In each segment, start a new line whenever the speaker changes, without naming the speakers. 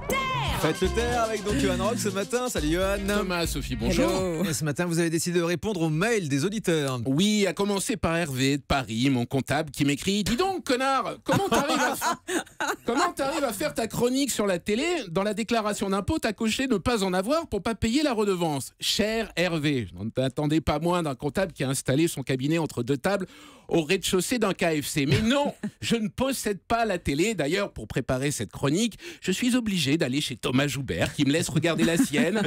terre.
Faites le terre avec donc Johan Rock ce matin. Salut Johan.
Thomas, Sophie, bonjour.
Hello. Ce matin, vous avez décidé de répondre aux mails des auditeurs.
Oui, à commencer par Hervé de Paris, mon comptable, qui m'écrit: dis donc, connard, comment t'arrives à faire ta chronique sur la télé? Dans la déclaration d'impôt, t'as coché ne pas en avoir pour pas payer la redevance. Cher Hervé, je n'attendais pas moins d'un comptable qui a installé son cabinet entre deux tables au rez-de-chaussée d'un KFC. Mais non, je ne possède pas la télé. D'ailleurs, pour préparer cette chronique, je suis obligé d'aller chez Thomas Joubert, qui me laisse regarder la sienne,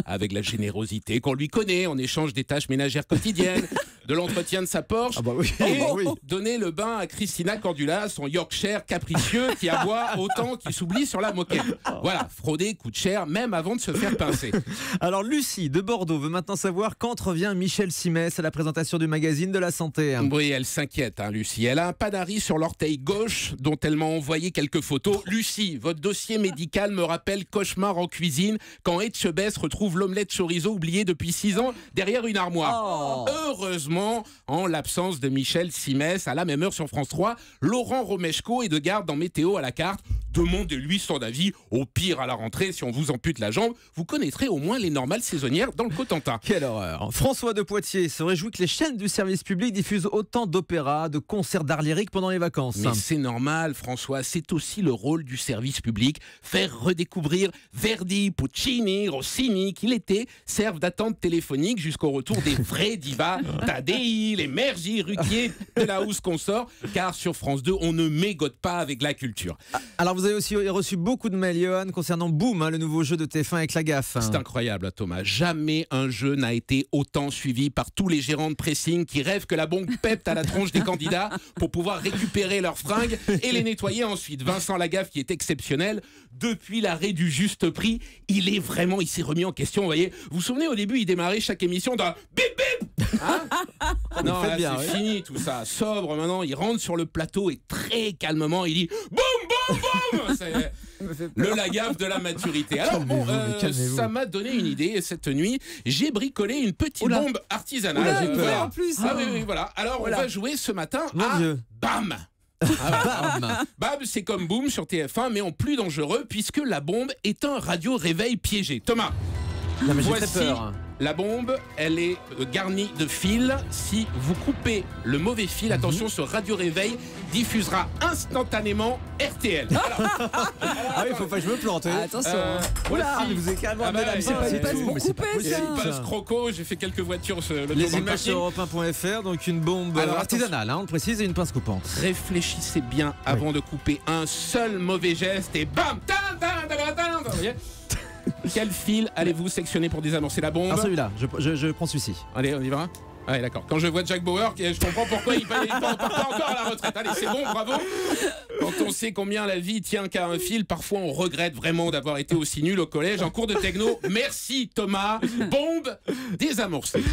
avec la générosité qu'on lui connaît, en échange des tâches ménagères quotidiennes, de l'entretien de sa Porsche, et donner le bain à Christina Cordula, son Yorkshire capricieux qui aboie autant qu'il s'oublie sur la moquette. Voilà, frauder coûte cher, même avant de se faire pincer.
Alors Lucie de Bordeaux veut maintenant savoir quand revient Michel Simès à la présentation du magazine de la santé.
Oui, elle s'inquiète, Lucie. Elle a un panari sur l'orteil gauche dont elle m'a envoyé quelques photos. Lucie, votre dossier médical me rappelle cauchemar en cuisine quand Etchebest retrouve l'omelette chorizo oubliée depuis 6 ans derrière une armoire. Heureusement, en l'absence de Michel Simès, à la même heure sur France 3, Laurent Romeshko est de garde dans Météo à la carte. Demandez-lui son avis. Au pire, à la rentrée, si on vous ampute la jambe, vous connaîtrez au moins les normales saisonnières dans le Cotentin.
Quelle horreur. François de Poitiers se réjouit que les chaînes du service public diffusent autant d'opéras, de concerts d'art lyrique pendant les vacances.
Mais c'est normal, François, c'est aussi le rôle du service public. Faire redécouvrir Verdi, Puccini, Rossini, qui l'été servent d'attente téléphonique jusqu'au retour des vrais divas, Tadei, les Mergy, Ruquier, de la housse consort, car sur France 2, on ne mégote pas avec la culture.
Alors vous avez aussi reçu beaucoup de mails, Johan, concernant Boom, le nouveau jeu de TF1 avec la gaffe.
C'est incroyable, Thomas. Jamais un jeu n'a été autant suivi par tous les gérants de pressing qui rêvent que la bombe pète à la tronche des candidats pour pouvoir récupérer leurs fringues et les nettoyer ensuite. Vincent Lagaffe, qui est exceptionnel, depuis l'arrêt du juste prix, il s'est remis en question, vous voyez. Vous vous souvenez, au début, il démarrait chaque émission d'un bip bip, hein? Non, là, c'est fini tout ça. Sobre, maintenant, il rentre sur le plateau et très calmement, il dit boum boum boum. C'est le Lagaffe de la maturité. Alors bon, ça m'a donné une idée. Cette nuit, j'ai bricolé une petite bombe artisanale.
En plus.
Oui, voilà. Alors on va jouer ce matin à BAM. BAM, c'est comme Boom sur TF1, mais en plus dangereux puisque la bombe est un radio-réveil piégé. Thomas, voici la bombe, elle est garnie de fils. Si vous coupez le mauvais fil, attention, ce radio-réveil diffusera instantanément RTL.
Ah oui, il faut pas que je me plante.
Attention.
Voici, vous avez carrément
c'est pas pour couper ça.
Passe croco, j'ai fait quelques voitures.
Les images sur europe1.fr, donc une bombe artisanale, on le précise, et une pince coupante.
Réfléchissez bien avant de couper. Un seul mauvais geste et bam. Vous voyez? Quel fil allez-vous sectionner pour désamorcer la bombe?
Celui-là, je prends celui-ci.
Allez, on y va. Ouais, d'accord. Quand je vois Jack Bauer, je comprends pourquoi il part pas encore à la retraite. Allez, c'est bon, bravo. Quand on sait combien la vie tient qu'à un fil, parfois on regrette vraiment d'avoir été aussi nul au collège. En cours de techno, merci Thomas. Bombe désamorcée.